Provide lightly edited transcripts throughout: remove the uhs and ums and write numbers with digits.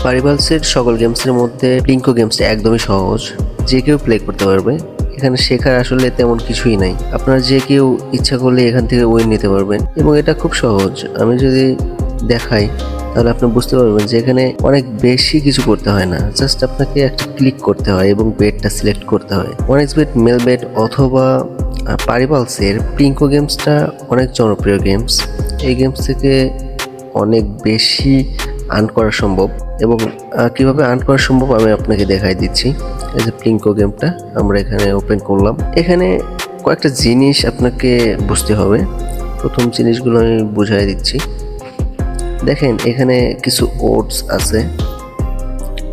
পারিপালসের সকল গেমসের মধ্যে প্লিঙ্কো গেমসটা একদমই সহজ, যে কেউ প্লে করতে পারবে। এখানে শেখার আসলে তেমন কিছুই নাই, আপনারা যে কেউ ইচ্ছা করলে এখান থেকে উইন নিতে পারবেন এবং এটা খুব সহজ। আমি যদি দেখাই তাহলে আপনি বুঝতে পারবেন যে এখানে অনেক বেশি কিছু করতে হয় না, জাস্ট আপনাকে একটা ক্লিক করতে হয় এবং বেটটা সিলেক্ট করতে হয়। OneXBet, মেলবেট অথবা পারিপালসের প্লিঙ্কো গেমসটা অনেক জনপ্রিয় গেমস। এই গেমস থেকে অনেক বেশি আর্ন করা সম্ভব এবং কিভাবে আর্ন করা সম্ভব আমি আপনাকে দেখাই দিচ্ছি। এই যে প্লিঙ্কো গেমটা আমরা এখানে ওপেন করলাম। এখানে কয়েকটা জিনিস আপনাকে বুঝতে হবে। প্রথম জিনিসগুলো আমি বুঝাই দিচ্ছি। দেখেন এখানে কিছু ওটস আছে।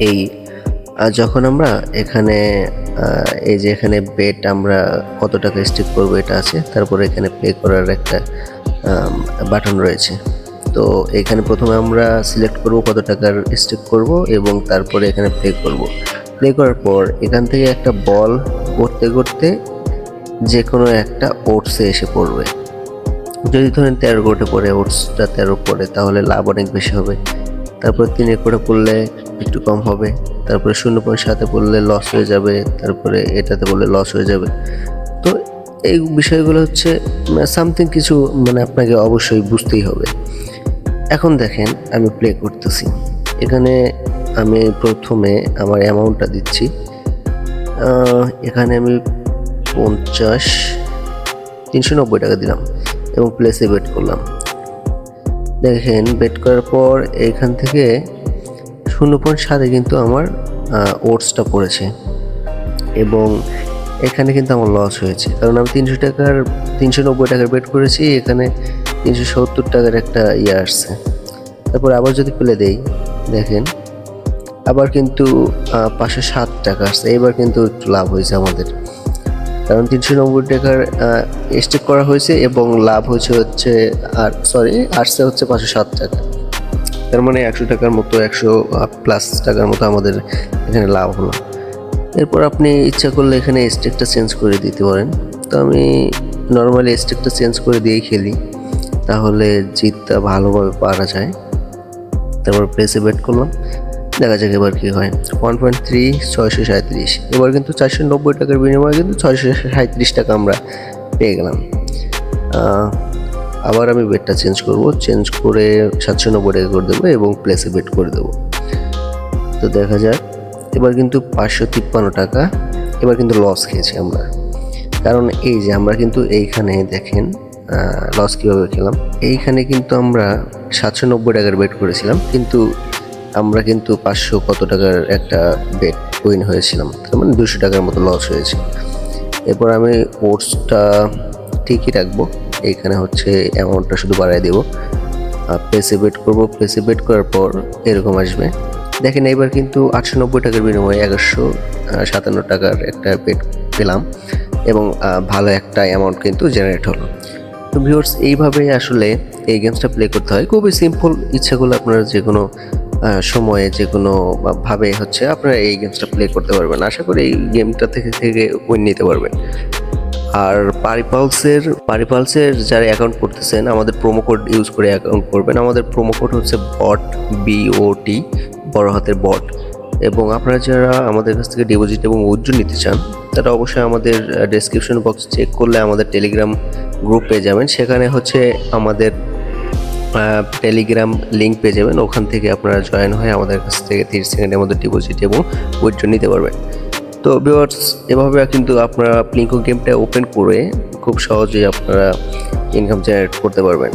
এই যখন আমরা এখানে এই যে এখানে বেট আমরা কত টাকা স্টিক করবো এটা আছে, তারপরে এখানে প্লে করার একটা বাটন রয়েছে। তো এখানে প্রথমে আমরা সিলেক্ট করব কত টাকার স্টিক করব এবং তারপরে এখানে প্লে করার পর এখান থেকে একটা বল করতে করতে যে কোনো একটা ওটসে এসে পড়বে। যদি ধরেন 13 কোটে পড়ে, ওটসটা 13 পড়ে, তাহলে লাভ অনেক বেশি হবে। তারপর 3 কোটে পড়লে একটু কম হবে, তারপরে 0.7 পড়লে লস হয়ে যাবে, তারপরে এটাতে পড়লে লস হয়ে যাবে। তো এই বিষয়গুলো হচ্ছে সামথিং কিছু আপনাকে অবশ্যই বুঝতেই হবে। এখন দেখেন আমি প্লে করতেছি। এখানে আমি প্রথমে আমার অ্যামাউন্টটা দিচ্ছি। এখানে আমি 390 টাকা দিলাম এবং প্লেসে বেট করলাম। দেখেন বেট করার পর এখান থেকে 0.7 কিন্তু আমার ওটসটা পড়েছে এবং এখানে কিন্তু আমার লস হয়েছে, কারণ আমি 390 টাকার বেট করেছি, এখানে 370 টাকার একটা আসছে। তারপর আবার যদি প্লে দেই, দেখেন আবার কিন্তু 507 টাকা আসছে। এবার কিন্তু একটু লাভ হয়েছে আমাদের, কারণ 390 টাকার স্টেক করা হয়েছে এবং লাভ হচ্ছে আসছে হচ্ছে 507 টাকা। তার মানে 100 টাকার মতো, 100+ টাকার মতো আমাদের এখানে লাভ হলো। এরপর আপনি ইচ্ছা করলে এখানে স্টেকটা চেঞ্জ করে দিতে পারেন। তো আমি নর্মালি স্টেকটা চেঞ্জ করে দিয়েই খেলি, তাহলে জিতটা ভালোভাবে পারা যায়। তারপর প্লেসে বেট করলাম, দেখা যাক এবার কি হয়। 1.3 637। এবার কিন্তু 490 টাকার বিনিময়ে কিন্তু 637 টাকা আমরা পেয়ে গেলাম। আবার আমি বেটটা চেঞ্জ করে 790 টাকা করে দেবো এবং প্লেসে বেট করে দেবো। তো দেখা যাক, এবার কিন্তু 553 টাকা। এবার কিন্তু লস খেয়েছি আমরা, কারণ এই যে আমরা কিন্তু এইখানে দেখেন লস কীভাবে খেলাম। এইখানে কিন্তু আমরা 790 টাকার বেট করেছিলাম, কিন্তু আমরা কিন্তু 500 কত টাকার একটা বেট উইন হয়েছিলাম, তার মানে 200 টাকার মতো লস হয়েছে। এরপর আমি ওটসটা ঠিকই রাখবো, এইখানে হচ্ছে অ্যামাউন্টটা শুধু বাড়াই দেবো। প্লেসে বেট করবো, প্লেসে বেট করার পর এরকম আসবে। দেখেন এবার কিন্তু 890 টাকার বিনিময়ে 1157 টাকার একটা বেট পেলাম এবং ভালো একটা অ্যামাউন্ট কিন্তু জেনারেট হলো। তো ভিউয়ার্স, এইভাবে আসলে এই গেমসটা প্লে করতে হয়। খুবই সিম্পল, ইচ্ছা করলে আপনারা যে কোনো সময়ে যে কোনো ভাবে হচ্ছে আপনারা এই গেমসটা প্লে করতে পারবেন। আশা করি এই গেমটা থেকে উইন নিতে পারবেন। আর পারিপালসের যারা অ্যাকাউন্ট করতেছেন, আমাদের প্রোমো কোড ইউজ করে অ্যাকাউন্ট করবেন। আমাদের প্রোমো কোড হচ্ছে বট, BOT, বড় হাতের বট। এবং আপনারা যারা আমাদের কাছ থেকে ডিপোজিট এবং উইথড্র নিতে চান, তারা অবশ্যই আমাদের ডেসক্রিপশন বক্স চেক করলে আমাদের টেলিগ্রাম গ্রুপ পেয়ে যাবেন। সেখানে হচ্ছে আমাদের টেলিগ্রাম লিঙ্ক পেয়ে যাবেন। ওখান থেকে আপনারা জয়েন হয়ে আমাদের কাছ থেকে 30 সেকেন্ডের মধ্যে ডিপোজিট এবং উইথড্র নিতে পারবেন। তো ভিউয়ার্স, এভাবে কিন্তু আপনারা প্লিঙ্কো গেমটা ওপেন করে খুব সহজেই আপনারা ইনকাম জেনারেট করতে পারবেন।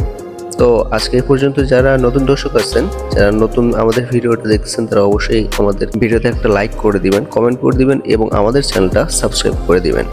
তো আজকে পর্যন্ত যারা নতুন দর্শক আছেন, যারা নতুন আমাদের ভিডিওটা দেখছেন, তারা অবশ্যই আমাদের ভিডিওতে একটা লাইক করে দিবেন, কমেন্ট করে দিবেন এবং আমাদের চ্যানেলটা সাবস্ক্রাইব করে দিবেন।